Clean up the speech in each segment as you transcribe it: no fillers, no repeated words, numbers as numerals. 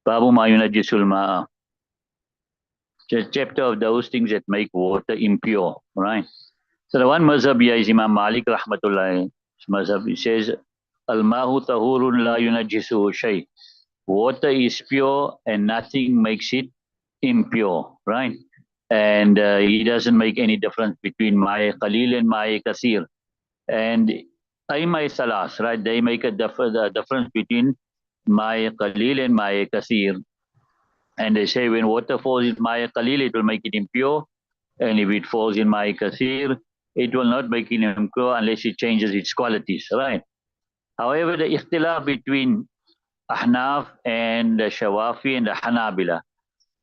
Babu ma yunajjisul ma'a. Chapter of those things that make water impure, right? So the one mazhab here is Imam Malik rahmatullah. Mazhab, he says, Al-ma'u tahurun la yunajjisuhu shay. Water is pure and nothing makes it impure, right? And he doesn't make any difference between ma'i qalil and ma'i kasir. And Aimai Salas, right? They make a difference between ma'i qalil and ma'i kasir. And they say when water falls in ma'i qalil, it will make it impure. And if it falls in ma'i kasir, it will not make it impure unless it changes its qualities, right? However, the ikhtilaf between Ahnaf and the Shawafi and the Hanabila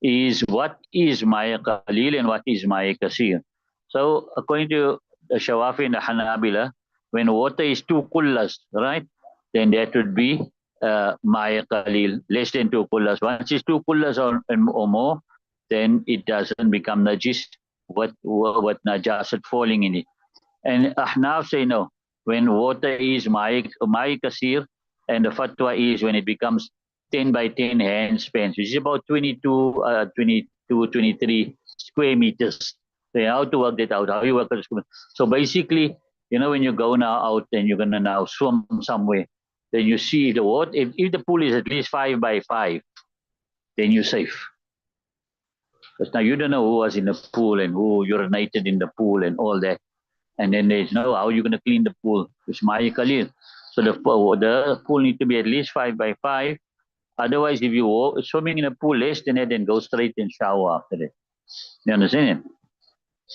is what is ma'i qalil and what is ma'i kasir. So according to the Shawafi and the Hanabila, when water is 2 kullas, right, then that would be ma'i qalil, less than 2 kullas. Once it's 2 kullas or more, then it doesn't become najis, what najasat falling in it. And Ahnaf say no, when water is ma'i kasir, and the fatwa is when it becomes 10 by 10 hand spans, which is about 23 square meters. So how to work that out? How you work it? So basically, when you go now out and you're gonna now swim somewhere, then you see the water. If the pool is at least 5 by 5, then you're safe. Because now you don't know who was in the pool and who urinated in the pool and all that. And then there's no how you're gonna clean the pool. It's ma'i qalil. So the pool need to be at least 5 by 5. Otherwise, if you swimming in a pool less than that, then go straight and shower after that. You understand?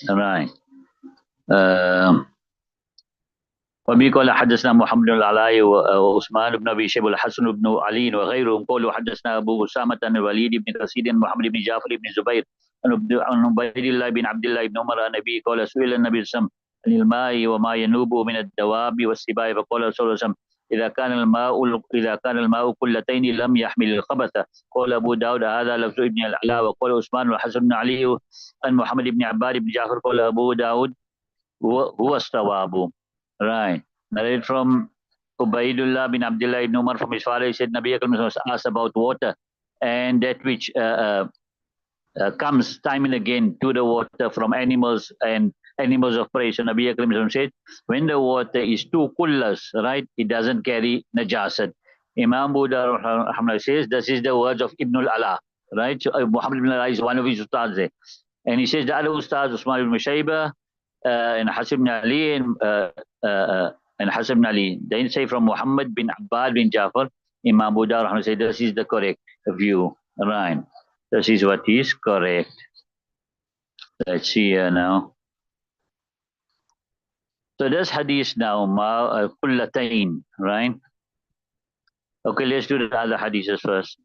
All right. وبه قال حدثنا محمد بن العلاء وعثمان بن ابي شيبه الحسن بن علي وغيرهم قالوا حدثنا ابو اسامه عن الوليد بن كثير محمد بن جعفر بن زبير عن عبيد الله بن عبد الله بن عمر عن النبي قال سئل النبي صلى الله عليه وسلم عن الماء وما ينوب من الدواب والسباع فقال صلى الله عليه وسلم إذا كان الماء كلتين لم يحمل الخبث. قال أبو داود هذا لفظ ابن العلاء. وقال عثمان والحسن بن علي عن محمد بن عباد بن جعفر قال أبو داود هو الصواب. Right. Narrated from Ubaidullah bin Abdullah ibn Umar from his father, he said Nabi Akram was asked about water and that which comes time and again to the water from animals and animals of prey. So Nabi Akram said, when the water is 2 kullas, right, it doesn't carry najasat. Imam Buddha says, this is the words of Ibn al-Ala, right? So Muhammad ibn al-Ala is one of his ustads there. And he says, the other ustads, Usman ibn Shaybah, and Hasan ibn Ali, and Hasan ibn Ali. They say from Muhammad bin Abbad bin Jafar, Imam Buddha said, this is the correct view. Right. This is what is correct. Let's see here now. So this hadith now, kullatain, right? Okay, let's do the other hadiths first.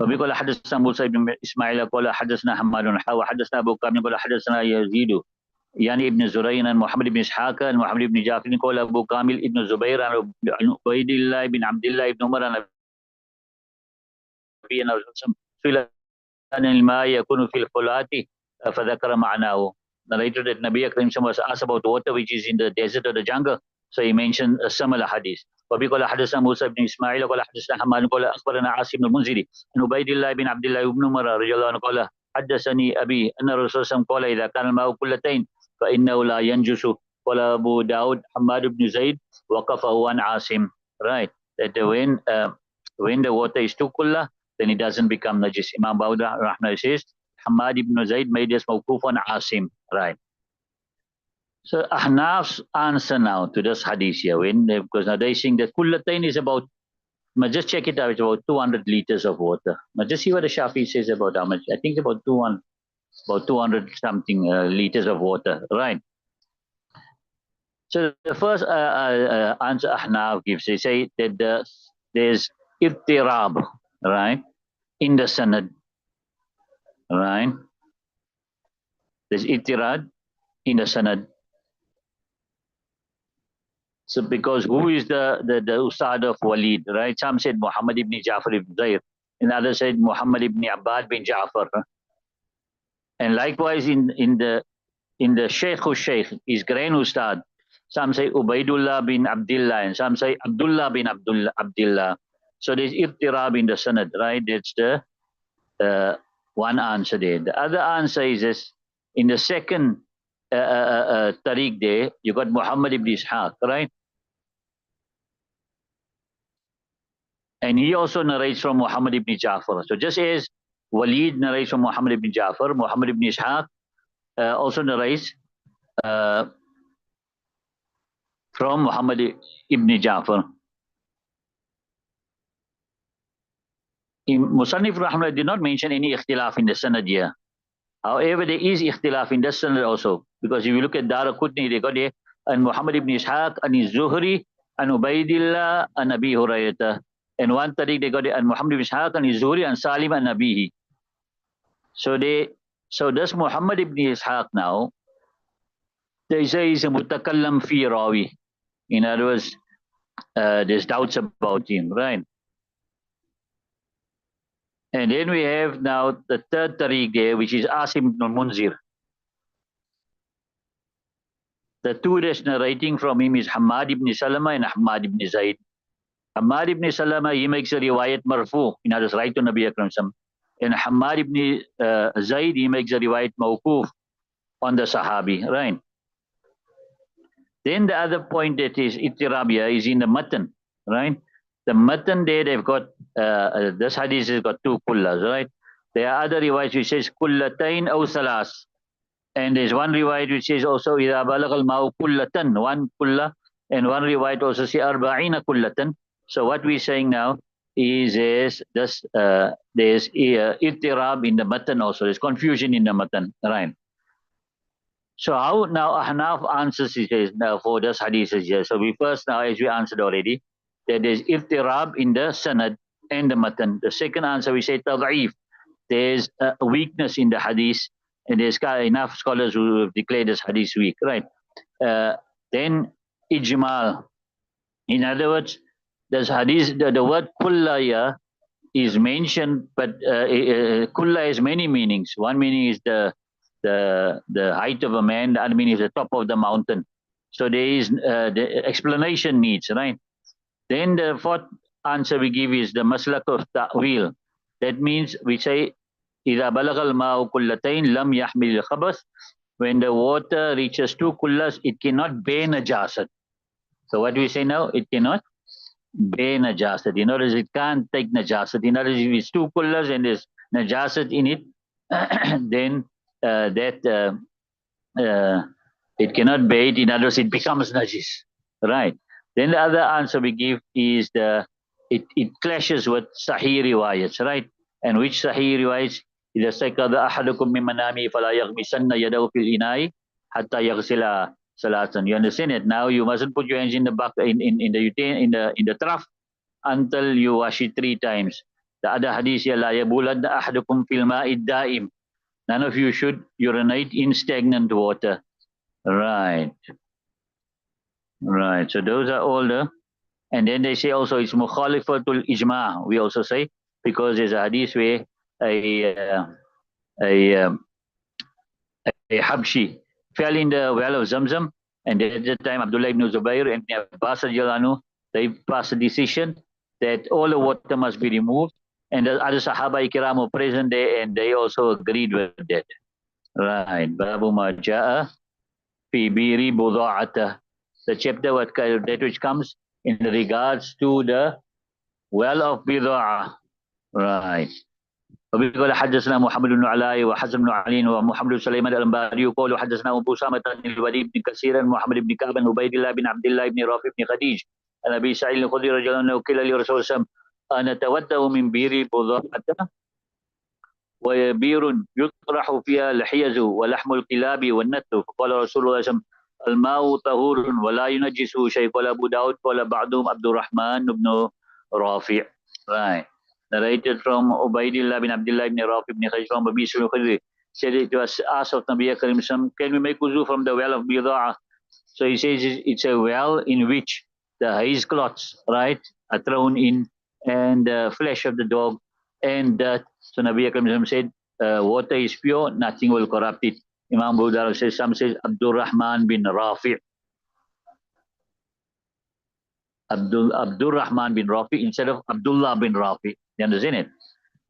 وبه قال حدثنا موسى بن اسماعيل قال حدثنا حماد وحدثنا ابو كامل قال حدثنا يزيد يعني ابن زريع عن محمد بن اسحاق عن محمد بن جعفر قال ابو كامل ابن زبير عن عبيد الله بن عبد الله بن عمر عن نبينا سئل عن الماء يكون في الفلات فذكر معناه. Narrated that Nabi Akram was asked about water which is in the desert or the jungle, so he mentioned a similar hadith. وبه قال حدثنا موسى بن اسماعيل قال حدثنا حماد قال اخبرنا عاصم بن المنذري عن عبيد الله بن عبد الله بن عمر رضي الله عنه قال حدثني ابي ان الرسول صلى الله عليه وسلم قال اذا كان الماء كلتين فانه لا ينجس. قال ابو داود حماد بن زيد وقفه عن عاصم. Right, that when the water is 2 kullah, then it doesn't become najis. Imam Bauda Rahman says Hamad ibn Zayd made this mawkuf on Asim. Right. So Ahnaf's answer now to this hadith here, because now they think that kullatain is about, just check it out, it's about 200 liters of water. Now just see what the Shafi says about how much. I think about 200 something liters of water. Right. So the first answer Ahnaf gives, they say that there's ittirab, right, in the sanad. Right. There's ittirad in the sanad. So because who is the Ustad of Walid, right? Some said Muhammad ibn Ja'far ibn Zayd, and others said Muhammad ibn Abbad bin Ja'far. And likewise in the Sheikh his grand Ustad, Some say Ubaidullah bin Abdullah, and some say Abdullah bin Abdullah. So there's irtirab in the sanad, right? That's the one answer there. The other answer is this, in the second tariq there, you got Muhammad ibn Ishaq, right? And he also narrates from Muhammad ibn Ja'far. So just as Walid narrates from Muhammad ibn Ja'far, Muhammad ibn Ishaq also narrates from Muhammad ibn Ja'far. Musannif Rahman did not mention any ikhtilaf in the sanad here. However, there is ikhtilaf in the sanad also, because if you look at Daraqutni, they got there, and Muhammad ibn Ishaq, and Zuhri, and Ubaidillah, and Abi Hurayrata. And one tariq they got there, and Muhammad ibn Ishaq, and Zuhri, and Salim, and Abihi. So does Muhammad ibn Ishaq now, they say he's a mutakallam fi rawi. In other words, there's doubts about him, right? And then we have now the third tariq there, which is Asim ibn Munzir. The two that's narrating from him is Hamad ibn Salama and Hamad ibn Zayd. Hamad ibn Salama, he makes a riwayat marfu, in other words, right to Nabi Akram Sam. And Hamad ibn Zayd, he makes a riwayat mawkuf on the Sahabi, right? Then the other point that is ittirabia is in the matan, right? The matan there, they've got, this hadith has got two kullas, right? There are other riwayats which says kullatain aw salas. And there's one riwayat which says also idha balagha al-ma'u kullatan, one kulla, and one riwayat also says arba'ina kullatan. So what we're saying now is there's ittirab in the matan also. There's confusion in the matan, right? So how now Ahnaf answers is now for this hadith is here. So we first now, as we answered already, that there's irtirab in the sanad and the matan. The second answer we say tad'if. There's a weakness in the hadith, and there's enough scholars who have declared this hadith weak, right? Then ijmal. In other words, there's hadith, the word kulla is mentioned, but kulla has many meanings. One meaning is the height of a man, the other meaning is the top of the mountain. So there is the explanation needs, right? Then the fourth answer we give is the maslak of ta'wil. That means we say, إِذَا بَلَغَ الْمَاءُ كُلَّتَيْنِ لَمْ يَحْمِلِ الْخَبَثِ. When the water reaches two kullas, it cannot bear najasat. So what do we say now? It cannot bear najasat. In other words, it can't take najasat. In other words, if it's two kullas and there's najasat in it, then it cannot bear it. In other words, it becomes najis, right? Then the other answer we give is it clashes with sahih riwayats, right? And which sahih riwayats? إذا استيقظ أحدكم من منامه فلا يغمسن يده في الإناء حتى يغسل ثلاثا. You understand it? Now you mustn't put your hands in the buck in the trough until you wash it 3 times. The other hadith here, لا يبولن أحدكم في الماء الدائم. None of you should urinate in stagnant water. Right. Right. So those are all the, and then they say also it's mukhalifatul ijma. We also say, because there's a hadith where a Habshi fell in the well of Zamzam, and at the time Abdullah ibn Zubayr and Abbas radiallahu anhu, they passed a decision that all the water must be removed, and the other Sahaba Ikram were present there, and they also agreed with that. Right. Babu ma ja'a fi biri buda'ata. The chapter that which comes in regards to the well of Bida'a. Right. وبقول حدثنا محمد بن علاء وحسن بن علي ومحمد بن سليمان الأنباري وقالوا حدثنا أبو أسامة الوليد بن كثير محمد بن كعب بن عبيد الله بن عبد الله بن رافع بن خديج عن أبي سعيد الخدري رضي الله عنه قيل لرسول الله أنا أتودأ من بير بضاعة وبير يطرح فيها الحيز ولحم الكلاب والنتف. فقال رسول الله صلى الله عليه وسلم الماء طهور ولا ينجسه شيء. قال أبو داود قال بعضهم عبد الرحمن بن رافع. Right. Narrated from Ubaidillah bin Abdullah ibn Rafi ibn Khadij from Abi Sa'id al-Khudri, said it was asked of Nabi Karim, can we make wuzu from the well of Bida'a? So he says it's a well in which the haiz cloths, right, are thrown in, and the flesh of the dog and dirt. So Nabi Karim said water is pure, nothing will corrupt it. Imam Abu Dawud says, some says Abdul Rahman bin Rafi. Abdul Rahman bin Rafi instead of Abdullah bin Rafi. You understand it?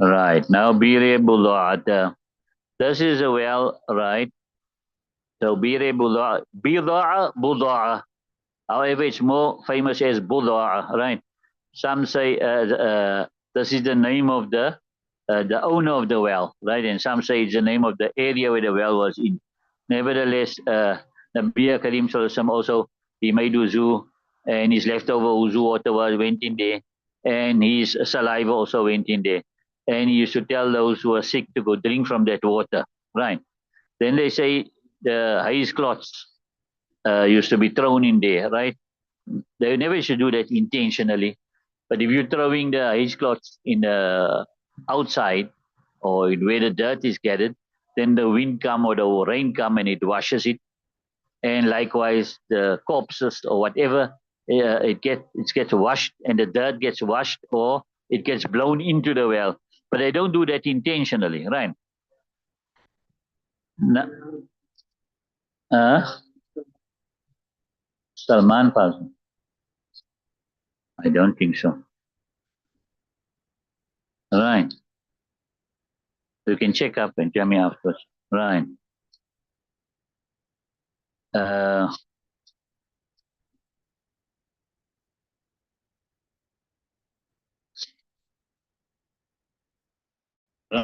Right. Now, Bire Bula'ata. This is a well, right? So, Bire Bula'a. Buda'a. However, it's more famous as Buda'a, right? Some say this is the name of the owner of the well, right? And some say it's the name of the area where the well was in. Nevertheless, Nabi Karim Sallallahu also, he made wuzu, and his leftover wuzu water went in there, and his saliva also went in there. And he used to tell those who are sick to go drink from that water, right? Then they say the hais cloths used to be thrown in there, right? They never should do that intentionally. But if you're throwing the hais cloths in the outside or where the dirt is gathered, then the wind come or the rain come and it washes it. And likewise, the corpses or whatever, it gets washed and the dirt gets washed or it gets blown into the well. But they don't do that intentionally, right? Na, Salman Pasman. I don't think so. Right. You can check up and tell me afterwards. Right. Uh,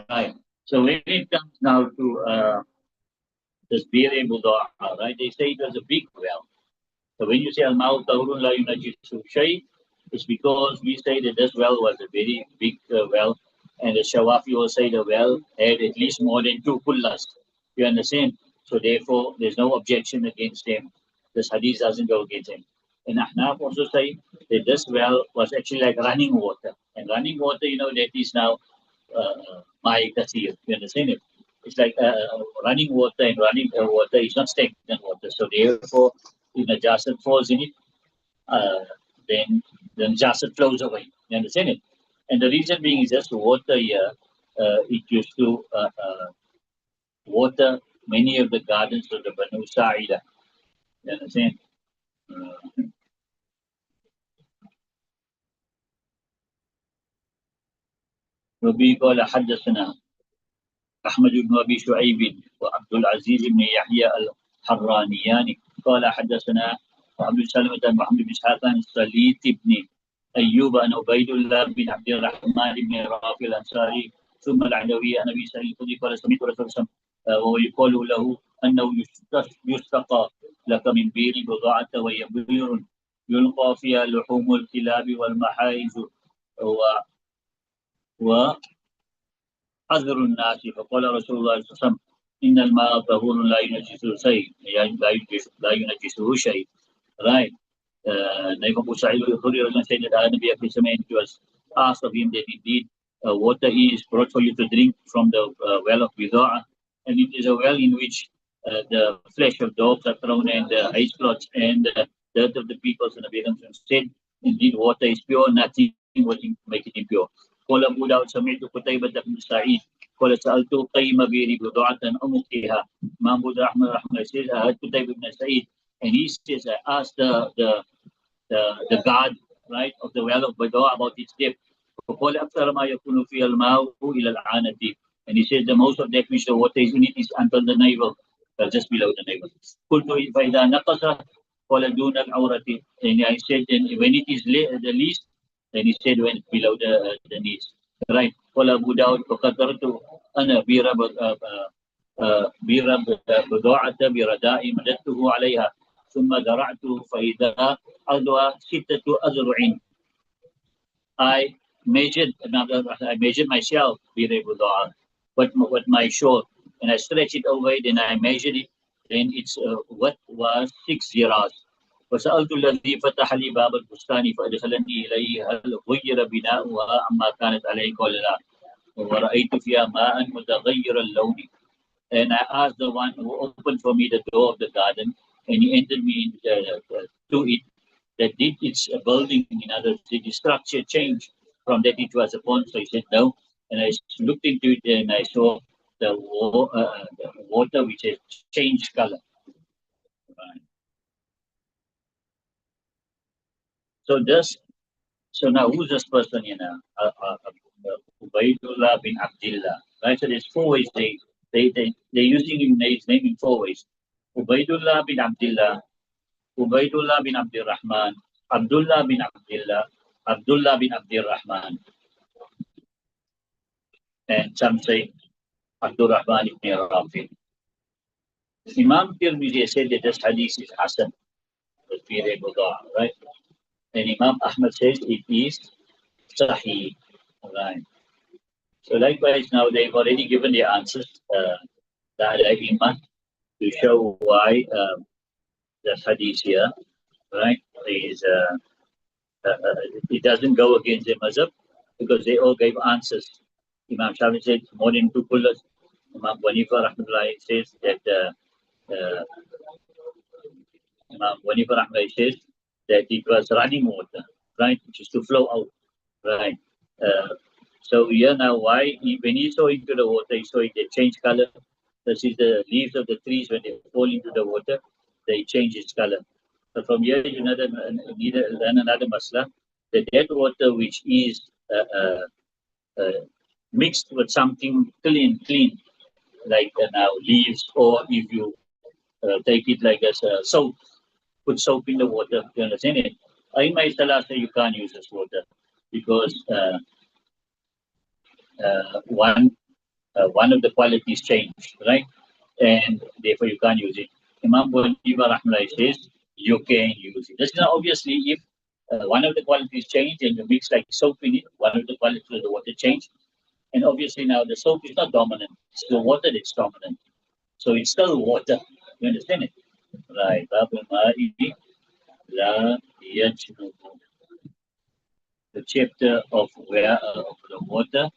right. So when it comes now to this Bir Budaa, right? They say it was a big well. So when you say Al Ma'u Tahurun La Yunajisu Shay, it's because we say that this well was a very big well, and the Shawafi will say the well had at least more than two kullas. You understand? So therefore, there's no objection against them. This hadith doesn't go against him. And Ahnaf also say that this well was actually like running water. And running water, that is now my kasir. You understand it? It's like running water, and running water is not stagnant water. So therefore, if najasat falls in it, uh, then the najasat flows away. You understand it? And the reason being is just water here. It used to water many of the gardens of the Banu Sa'ida. You understand? وبه قال حدثنا أحمد بن أبي شعيب وعبد العزيز بن يحيى الحرانيان قال حدثنا وعبد سلمة بن محمد بن إسحاق عن الصليت بن أيوب عن عبيد الله بن عبد الرحمن بن رافع الأنصاري ثم العلوي عن أبي سعيد الخدري قال سمعت رسول الله وهو يقال له أنه يستقى لك من بير بضاعة وهي بير يلقى فيها لحوم الكلاب والمحائز و حذر الناس فقال رسول الله صلى الله عليه وسلم إن الماء طهور لا ينجسه شيء لا ينجسه شيء. Right. Nabi Moosagie said that Nabi he was asked of him that indeed water is brought for you to drink from the well of Bida'a, and it is a well in which the flesh of dogs are thrown and the ice clots and the dirt of the people. So Nabi said, indeed water is pure, nothing will make it impure. قال أبو داود سمعت قتيبة بن سعيد قال سألت قيم بيري بضاعة أمكها محمود أحمد رحمه says I heard Qutayba ibn Sa'id, and he says I asked the guard, right, of the well of Badawa about its depth. فقال أكثر ما يكون فيها الماء إلى العانة, and he says the most of that which the water is in it is until the navel, just below the navel. قلت فإذا نقص قال دون العورة, and I said then when it is the least, then he said when it's below the knees. Right. قال أبو داود فقدرت أنا بير بضاعة برداء مددته عليها ثم درعت فإذا أرضها 6 أذرع. I measured myself بير بضاعة what my shore, and I stretched it over it and I measured it, then its what was 6 zirahs. وسألت الذي فتح لي باب البستان فأدخلني إليه هل غير بناؤها عما كانت عليه قال لا ورأيت فيها ماء متغير اللون. And I asked the one who opened for me the door of the garden, and he entered me to it, that did its building, in other words, did the structure change from that it was a pond? So he said no. And I looked into it and I saw the water which has changed color. Right. So now who's this person, Ubaidullah bin Abdullah, right? So there's four ways they're using his name in four ways. Ubaidullah bin Abdullah, Ubaidullah bin Abdul Rahman, Abdullah bin Abdullah, Abdullah bin Abdul Rahman, and some say Abdul Rahman ibn Rafi. Imam Tirmidhi said that this hadith is Hasan, right? And Imam Ahmad says it is Sahih, right? So likewise, now they've already given the answers, that Imam, to show why the hadith here, right, is it doesn't go against the mazhab, because they all gave answers. Imam Shafi said more than two pullers. Imam Wanifa Rahmatullah says that Imam Wanifa Rahmatullah says that it was running water, right, which is to flow out, right. So here now, why when he saw into the water, he saw it they change color. This is the leaves of the trees when they fall into the water, they change its color. So from here you need to learn another masla, that water which is mixed with something clean, like now leaves, or if you take it like as a soap, put soap in the water, you understand it? In my say you can't use this water, because one of the qualities changed, right? And therefore you can't use it. Imam Buniba Rahmallah says you can use it. That's now obviously if one of the qualities change and you mix like soap in it, one of the qualities of the water change, and obviously now the soap is not dominant, it's the water that's dominant. So it's still water. You understand it? Right. The chapter of where of the water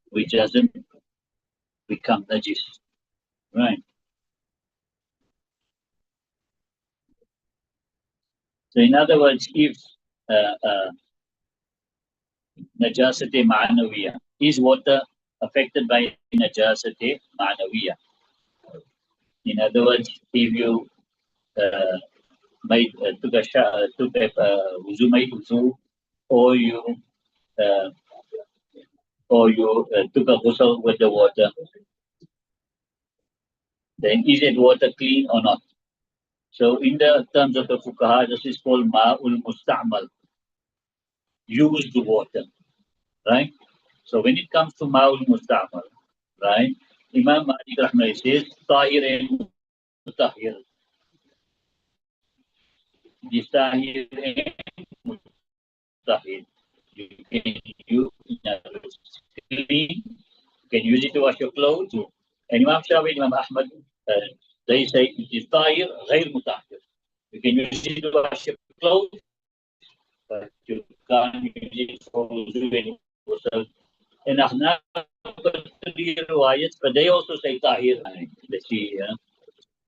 which doesn't become najis. Right. So in other words, if najasati ma'anawiya, is water affected by najasati ma'anawiya? In other words, if you took a wuzu, made wuzu, or uh, you took a ghusl with the water, then is it water clean or not? So in the terms of the fuqaha, this is called ma'ul musta'mal, used water, right? So when it comes to ma'ul musta'mal, right, Imam Malik Rahmah says, tahir and mutahhir. This tahir and mutahhir. You can use clean, you can use it to wash your clothes. And Imam Shafi, Imam Ahmad, they say it is tahir, ghair mutahhir. You can use it to wash your clothes, but you can't use it for wuzu and ghusl. And Ahnaf, but they also say tahir. Let's see.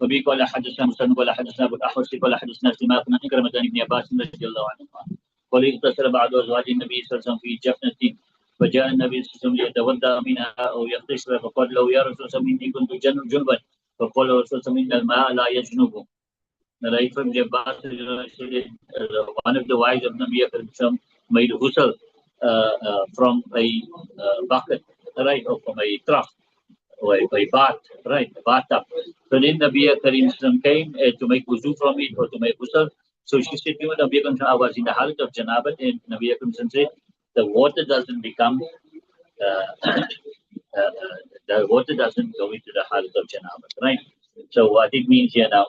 وبه قال حدثنا مسلم ولا حدثنا ابو الاحوص ولا حدثنا سماك عن كرمة بن عباس رضي الله عنهما قال اغتسل بعض ازواج النبي صلى الله عليه وسلم في جفنة فجاء النبي صلى الله عليه وسلم ليتوضا منها او يغتسل فقال له يا رسول الله اني كنت جنبا فقال رسول الله ان الماء لا يجنب. Right from the Abbas, one of the wives of Nabi Akram made ghusl from a bucket, right, or from a trough, or a bath, right, a bathtub. So then Nabi Karim came to make wuzu from it or to make ghusl. So she said, Nabi Karim, I was in the halat of Janabat, and Nabi Karim said, the water doesn't become, the water doesn't go into the halat of Janabat, right? So what it means here now,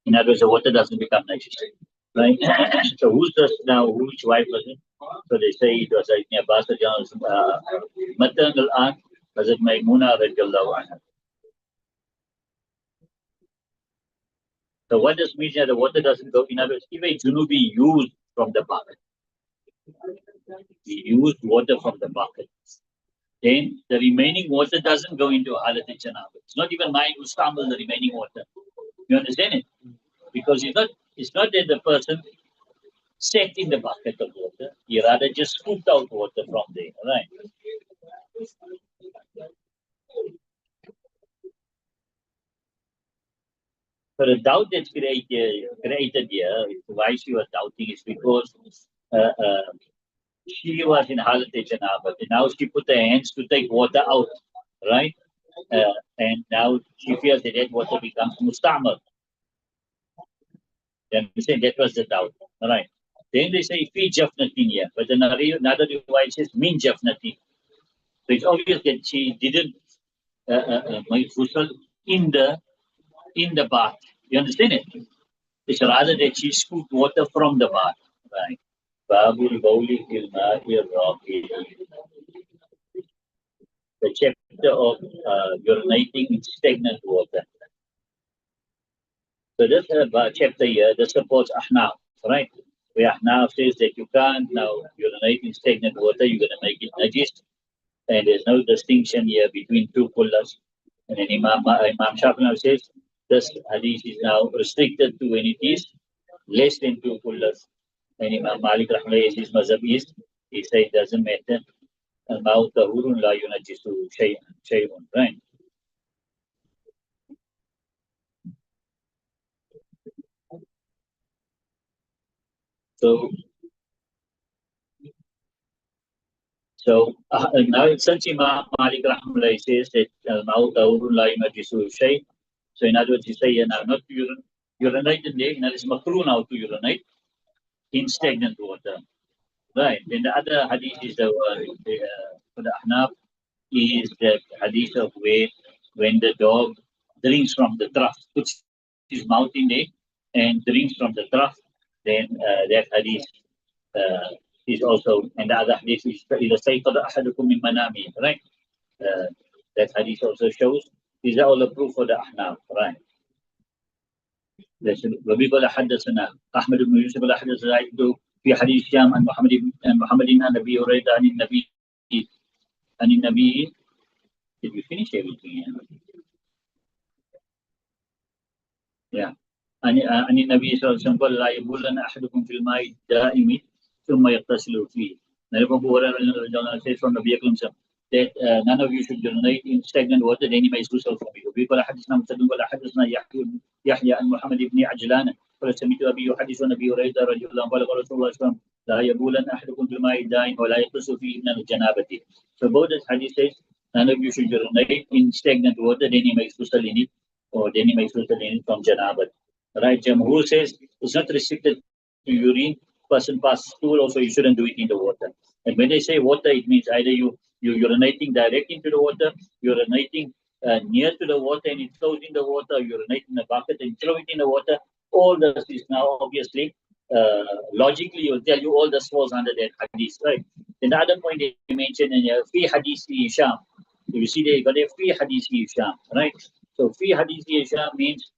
in other words, the water doesn't become najis, right? So who's this now? Which wife was it? So they say it was Ibn Abbas, maternal aunt, was it Maimuna radiallahu anha. So what this means here, the water doesn't go. In other words, if a junubi used from the bucket, he used water from the bucket, then the remaining water doesn't go into halat janaba. It's not even mine who stumbled the remaining water. You understand it? Because it's not that the person sat in the bucket of water, he rather just scooped out water from there, right? So the doubt that's created here, why she was doubting is because she was in Halat Janaba. Now she put her hands to take water out, right? And now she feels that that water becomes mustamal. You understand? That was the doubt. All right. Then they say fi jafnatin here, but another device says min jafnatin. So it's obvious that she didn't make ghusl in the bath. You understand it? It's rather that she scooped water from the bath. Right. Babul Bauli Ilmahi Rafi. The chapter of urinating in stagnant water. So this chapter here, this supports Ahnaf, right? Where Ahnaf says that you can't now urinate in stagnant water, you're going to make it najis. And there's no distinction here between two kullas. And then Imam Shafi now says this hadith is now restricted to when it is less than two kullas. And Imam Malik Rahmah, his mazhab is, he said it doesn't matter. Al-ma'u tahurun la yunajisu shay'un, right? So, now since Imam Malik Rahmah says that al-ma'u tahurun la yunajisu shay', so in other words, you say, now not urinate in there, and it's makruh now to urinate in stagnant water. Right. Then the other hadith is for the Ahnaf is the hadith of where when the dog drinks from the trough, puts his mouth in there and drinks from the trough, then that hadith is also, and the other hadith is the sayfad ahadukum min manami, right? Uh, that hadith also shows these are all the proof for the Ahnaf, right? وبه قال حدثنا احمد بن يوسف قال حدثنا في حديث هشام عن محمد عن ابي هريره عن النبي. Did we finish everything? Yeah. عن النبي صلى الله عليه وسلم قال لا يبولن احدكم في الماء الدائم ثم يغتسل فيه. Now, Abu Hurairah says from Nabi Akram that none of you should urinate in stagnant water, then he may do so from you. وقال حدثنا مسدد قال حدثنا يحيى عن محمد بن عجلان قال سمعت ابي يحدث عن ابي هريره رضي الله عنه قال رسول الله صلى الله عليه وسلم لا يبولن احدكم في الماء الدائم ولا يغتسل فيه من الجنابه. So both this hadith says none of you should urinate in stagnant water, then he makes ghusl in it, or then he makes ghusl in it from janabat. Right? Jamhur says it's not restricted to urine. Person passes stool, also you shouldn't do it in the water. And when they say water, it means either you're urinating direct into the water, urinating near to the water and it flows in the water, urinate in a bucket and throw it in the water. All this is now obviously, logically, will tell you all this falls under that hadith, right? And the other point they mentioned in fi hadith Hisham. You see, they got a fi hadith Hisham, right? So fi hadith Hisham means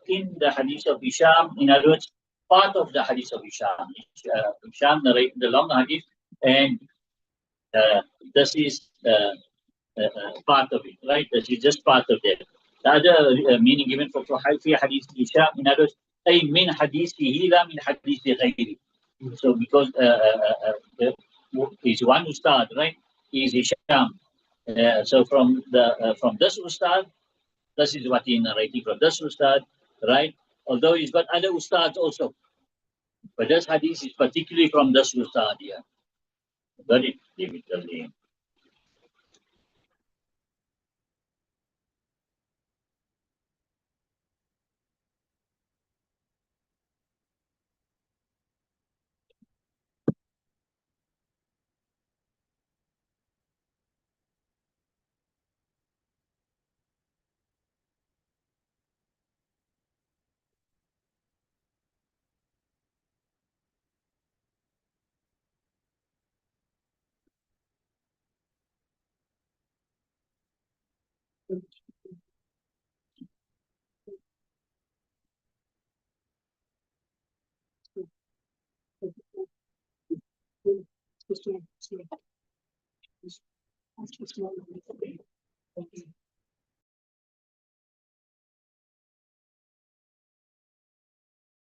in the hadith of Hisham, in other words, part of the hadith of Hisham. Hisham narrated the long hadith, and this is part of it, right? This is just part of that. The other meaning given for fi hadith Hisham, in other words, أي من حديثه لا من حديث غيره. So because is one ustad, right? Is Hisham. So from this ustad, this is what he narrating from this ustad, right? Although he's got other ustads also, but this hadith is particularly from this ustad here. Very difficultly.